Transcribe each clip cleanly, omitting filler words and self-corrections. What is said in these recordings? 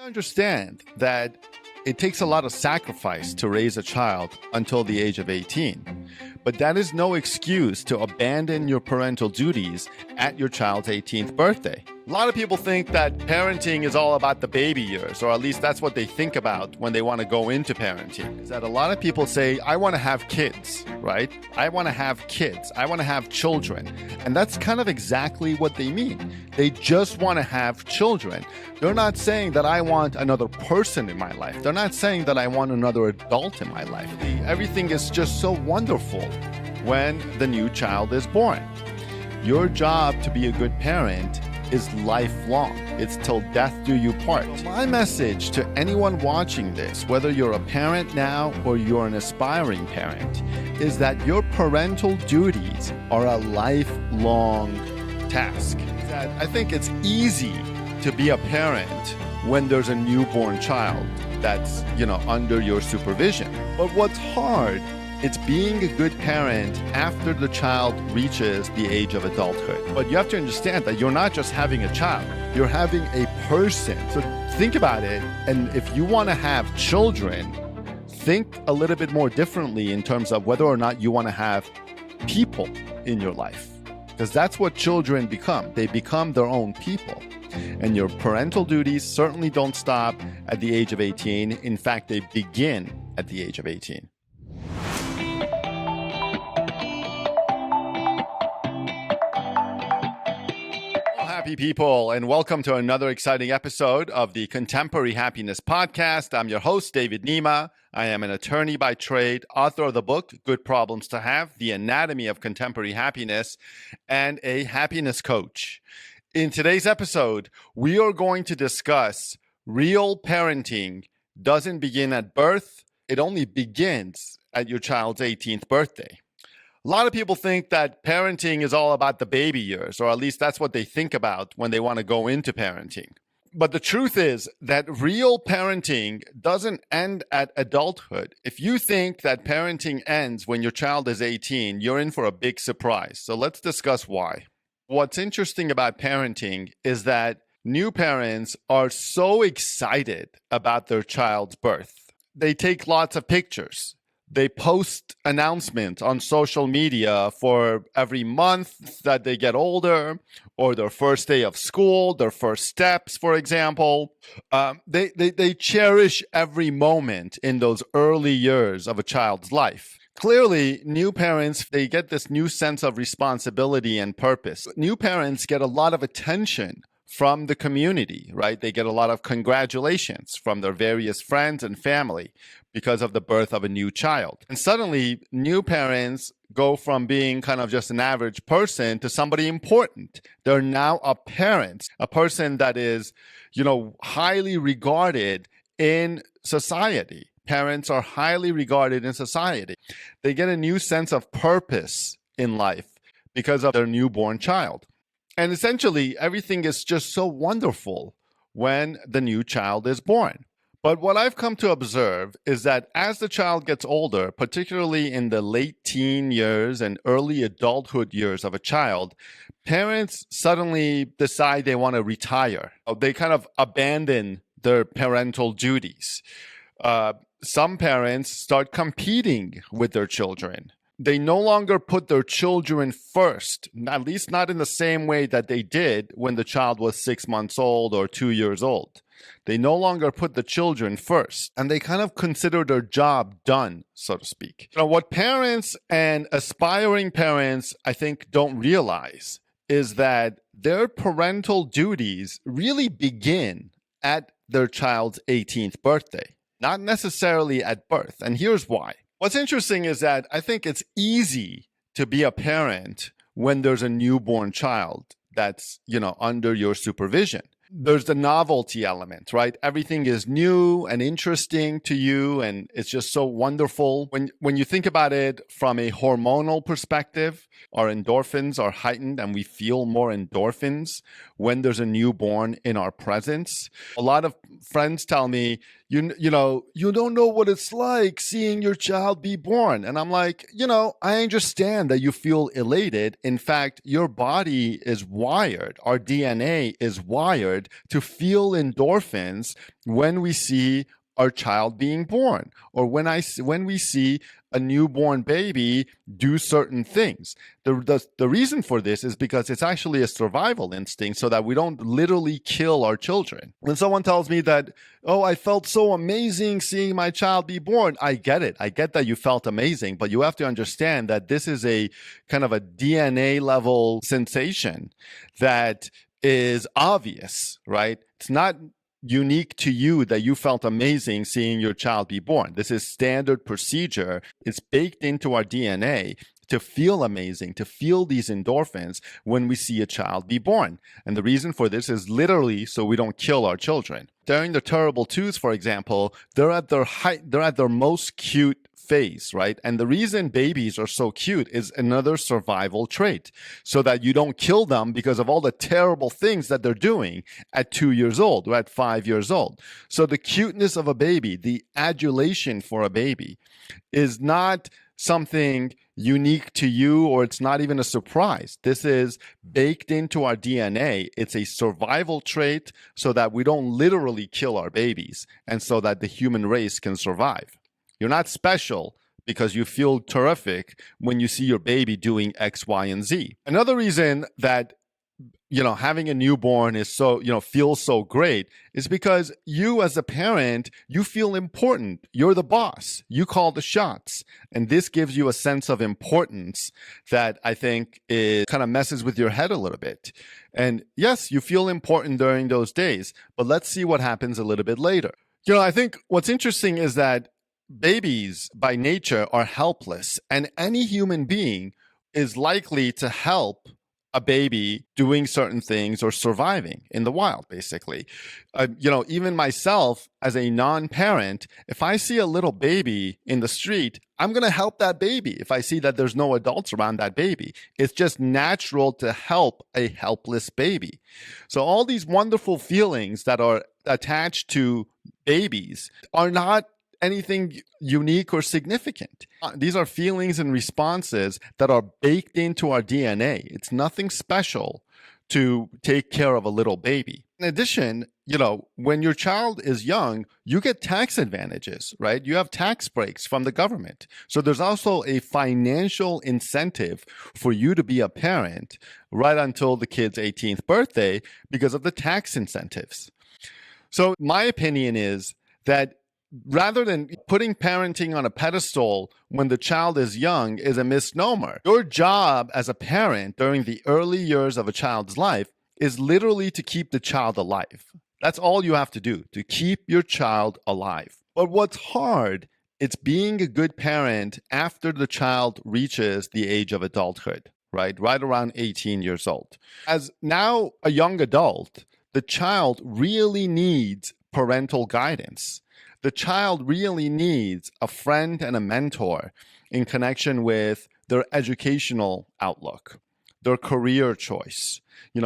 I understand that it takes a lot of sacrifice to raise a child until the age of 18. But that is no excuse to abandon your parental duties at your child's 18th birthday. A lot of people think that parenting is all about the baby years, or at least that's what they think about when they want to go into parenting. Is that a lot of people say, I want to have kids, right? I want to have kids. I want to have children. And that's kind of exactly what they mean. They just want to have children. They're not saying that I want another person in my life. They're not saying that I want another adult in my life. Everything is just so wonderful when the new child is born. Your job to be a good parent is lifelong. It's till death do you part. So my message to anyone watching this, whether you're a parent now or you're an aspiring parent, is that your parental duties are a lifelong task. I think it's easy to be a parent when there's a newborn child that's, under your supervision. But what's hard, it's being a good parent after the child reaches the age of adulthood. But you have to understand that you're not just having a child, you're having a person. So think about it. And if you want to have children, think a little bit more differently in terms of whether or not you want to have people in your life. Because that's what children become. They become their own people. And your parental duties certainly don't stop at the age of 18. In fact, they begin at the age of 18. Happy people, and welcome to another exciting episode of the Contemporary Happiness Podcast. I'm your host, David Nima. I am an attorney by trade, author of the book, Good Problems to Have, The Anatomy of Contemporary Happiness, and a happiness coach. In today's episode, we are going to discuss real parenting doesn't begin at birth. It only begins at your child's 18th birthday. A lot of people think that parenting is all about the baby years, or at least that's what they think about when they want to go into parenting. But the truth is that real parenting doesn't end at adulthood. If you think that parenting ends when your child is 18, you're in for a big surprise. So let's discuss why. What's interesting about parenting is that new parents are so excited about their child's birth. They take lots of pictures. They post announcements on social media for every month that they get older, or their first day of school, their first steps, for example. They cherish every moment in those early years of a child's life. Clearly, new parents, they get this new sense of responsibility and purpose. New parents get a lot of attention from the community, right? They get a lot of congratulations from their various friends and family because of the birth of a new child. And suddenly, new parents go from being kind of just an average person to somebody important. They're now a parent, a person that is, highly regarded in society. Parents are highly regarded in society. They get a new sense of purpose in life because of their newborn child. And essentially, everything is just so wonderful when the new child is born. But what I've come to observe is that as the child gets older, particularly in the late teen years and early adulthood years of a child, parents suddenly decide they want to retire. They kind of abandon their parental duties. Some parents start competing with their children. They no longer put their children first, at least not in the same way that they did when the child was 6 months old or 2 years old. They no longer put the children first, and they kind of consider their job done, so to speak. What parents and aspiring parents, I think, don't realize is that their parental duties really begin at their child's 18th birthday, not necessarily at birth. And here's why. What's interesting is that I think it's easy to be a parent when there's a newborn child that's, under your supervision. There's the novelty element, right? Everything is new and interesting to you, and it's just so wonderful. When you think about it from a hormonal perspective, our endorphins are heightened and we feel more endorphins when there's a newborn in our presence. A lot of friends tell me, you don't know what it's like seeing your child be born. And I'm like, I understand that you feel elated. In fact, your body is wired. Our DNA is wired wired to feel endorphins when we see our child being born, or when we see a newborn baby do certain things. The reason for this is because it's actually a survival instinct so that we don't literally kill our children. When someone tells me that, oh, I felt so amazing seeing my child be born, I get it. I get that you felt amazing, but you have to understand that this is a kind of a DNA level sensation that is obvious, right? It's not unique to you that you felt amazing seeing your child be born. This is standard procedure. It's baked into our DNA to feel amazing, to feel these endorphins when we see a child be born. And the reason for this is literally so we don't kill our children. During the terrible twos, for example, they're at their height, they're at their most cute phase, right? And the reason babies are so cute is another survival trait, so that you don't kill them because of all the terrible things that they're doing at 2 years old or at 5 years old. So the cuteness of a baby, the adulation for a baby, is not something unique to you, or it's not even a surprise. This is baked into our DNA. It's a survival trait so that we don't literally kill our babies and so that the human race can survive. You're not special because you feel terrific when you see your baby doing X, Y, and Z. Another reason that having a newborn is so, feels so great is because you as a parent, you feel important. You're the boss. You call the shots. And this gives you a sense of importance that I think it kind of messes with your head a little bit. And yes, you feel important during those days, but let's see what happens a little bit later. I think what's interesting is that babies by nature are helpless, and any human being is likely to help a baby doing certain things or surviving in the wild, basically. Even myself as a non-parent, if I see a little baby in the street, I'm going to help that baby if I see that there's no adults around that baby. It's just natural to help a helpless baby. So all these wonderful feelings that are attached to babies are not anything unique or significant. These are feelings and responses that are baked into our DNA. It's nothing special to take care of a little baby. In addition, when your child is young, you get tax advantages, right? You have tax breaks from the government. So there's also a financial incentive for you to be a parent right until the kid's 18th birthday because of the tax incentives. So my opinion is that rather than putting parenting on a pedestal when the child is young is a misnomer. Your job as a parent during the early years of a child's life is literally to keep the child alive. That's all you have to do, to keep your child alive. But what's hard, it's being a good parent after the child reaches the age of adulthood, right? Right around 18 years old. As now a young adult, the child really needs parental guidance. The child really needs a friend and a mentor in connection with their educational outlook, their career choice,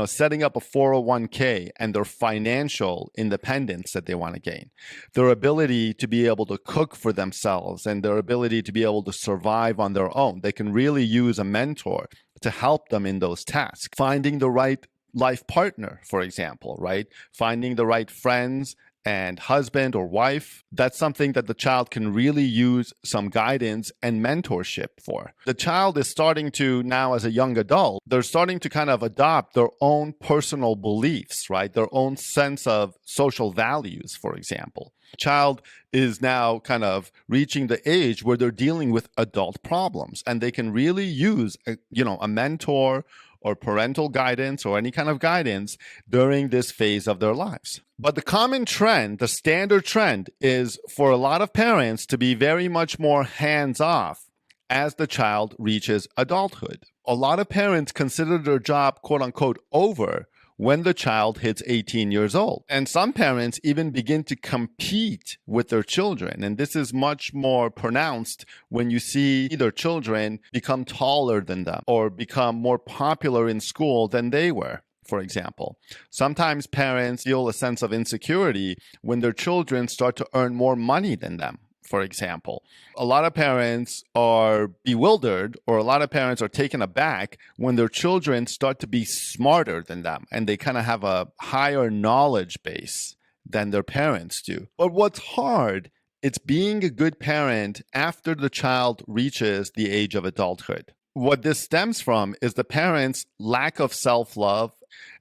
setting up a 401k and their financial independence that they want to gain, their ability to be able to cook for themselves and their ability to be able to survive on their own. They can really use a mentor to help them in those tasks. Finding the right life partner, for example, right? Finding the right friends and husband or wife, that's something that the child can really use some guidance and mentorship for. The child is starting to now, as a young adult, they're starting to kind of adopt their own personal beliefs, right? Their own sense of social values, for example. The child is now kind of reaching the age where they're dealing with adult problems, and they can really use a mentor or parental guidance or any kind of guidance during this phase of their lives. But the common trend, the standard trend, is for a lot of parents to be very much more hands-off as the child reaches adulthood. A lot of parents consider their job, quote unquote, over when the child hits 18 years old. And some parents even begin to compete with their children. And this is much more pronounced when you see their children become taller than them or become more popular in school than they were, for example. Sometimes parents feel a sense of insecurity when their children start to earn more money than them, for example. A lot of parents are bewildered, or a lot of parents are taken aback when their children start to be smarter than them and they kind of have a higher knowledge base than their parents do. But what's hard, it's being a good parent after the child reaches the age of adulthood. What this stems from is the parents' lack of self-love,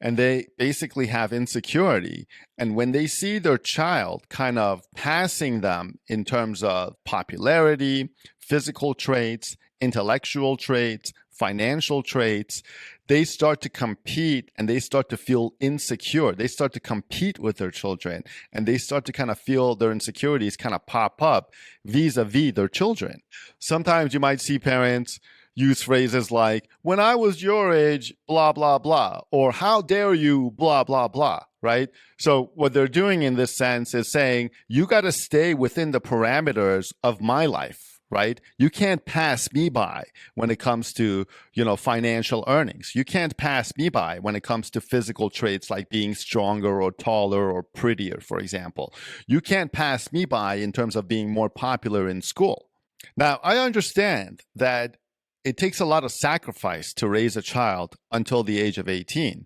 and they basically have insecurity. And when they see their child kind of passing them in terms of popularity, physical traits, intellectual traits, financial traits, they start to compete and they start to feel insecure. They start to compete with their children and they start to kind of feel their insecurities kind of pop up vis-a-vis their children. Sometimes you might see parents use phrases like, when I was your age, blah, blah, blah, or how dare you, blah, blah, blah, right? So what they're doing in this sense is saying, you got to stay within the parameters of my life, right? You can't pass me by when it comes to, financial earnings. You can't pass me by when it comes to physical traits like being stronger or taller or prettier, for example. You can't pass me by in terms of being more popular in school. Now, I understand that it takes a lot of sacrifice to raise a child until the age of 18.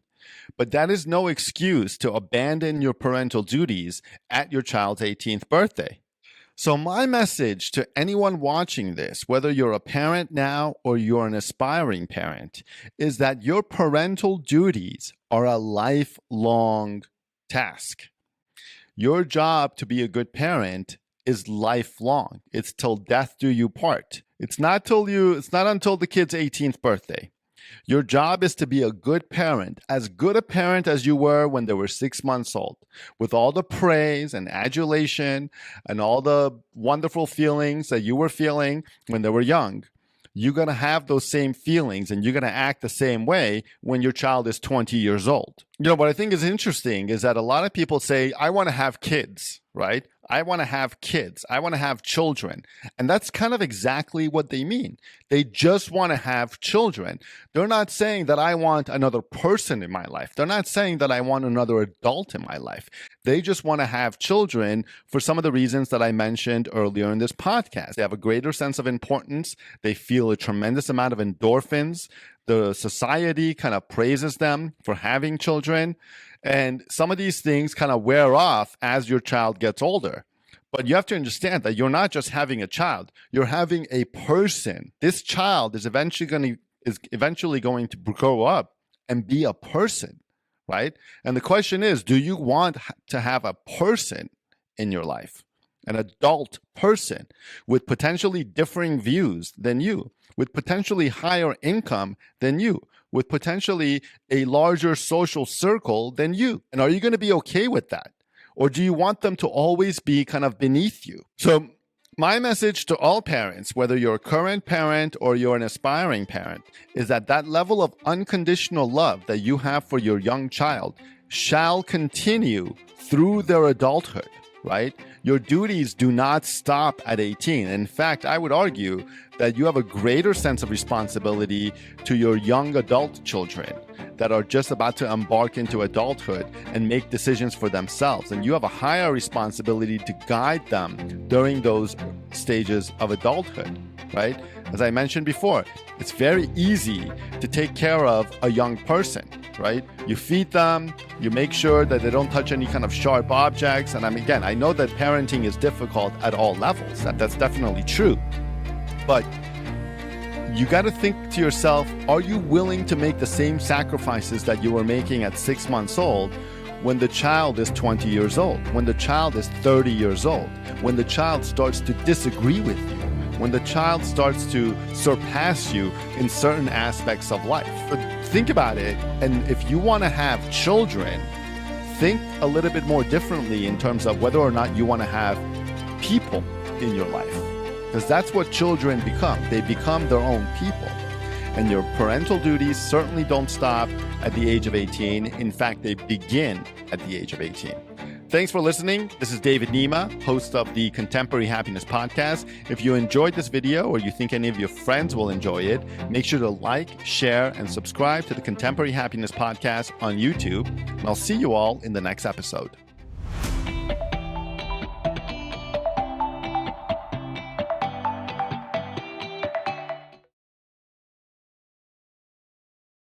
But that is no excuse to abandon your parental duties at your child's 18th birthday. So my message to anyone watching this, whether you're a parent now or you're an aspiring parent, is that your parental duties are a lifelong task. Your job to be a good parent is lifelong. It's till death do you part. It's not until the kid's 18th birthday. Your job is to be a good parent, as good a parent as you were when they were 6 months old, with all the praise and adulation and all the wonderful feelings that you were feeling when they were young. You're going to have those same feelings and you're going to act the same way when your child is 20 years old. What I think is interesting is that a lot of people say, I want to have kids, right? I want to have kids. I want to have children. And that's kind of exactly what they mean. They just want to have children. They're not saying that I want another person in my life. They're not saying that I want another adult in my life. They just want to have children for some of the reasons that I mentioned earlier in this podcast. They have a greater sense of importance. They feel a tremendous amount of endorphins. The society kind of praises them for having children. And some of these things kind of wear off as your child gets older. But you have to understand that you're not just having a child, you're having a person. This child is eventually going to grow up and be a person, right? And the question is, do you want to have a person in your life? An adult person with potentially differing views than you, with potentially higher income than you, with potentially a larger social circle than you. And are you going to be okay with that? Or do you want them to always be kind of beneath you? So my message to all parents, whether you're a current parent or you're an aspiring parent, is that level of unconditional love that you have for your young child shall continue through their adulthood, right? Your duties do not stop at 18. In fact, I would argue that you have a greater sense of responsibility to your young adult children that are just about to embark into adulthood and make decisions for themselves. And you have a higher responsibility to guide them during those stages of adulthood, right? As I mentioned before, it's very easy to take care of a young person, right? You feed them, you make sure that they don't touch any kind of sharp objects. And I know that parenting is difficult at all levels. That's definitely true. But you got to think to yourself, are you willing to make the same sacrifices that you were making at 6 months old when the child is 20 years old, when the child is 30 years old, when the child starts to disagree with you, when the child starts to surpass you in certain aspects of life? But think about it. And if you want to have children, think a little bit more differently in terms of whether or not you want to have people in your life. Because that's what children become. They become their own people. And your parental duties certainly don't stop at the age of 18. In fact, they begin at the age of 18. Thanks for listening. This is David Nima, host of the Contemporary Happiness Podcast. If you enjoyed this video or you think any of your friends will enjoy it, make sure to like, share, and subscribe to the Contemporary Happiness Podcast on YouTube. And I'll see you all in the next episode.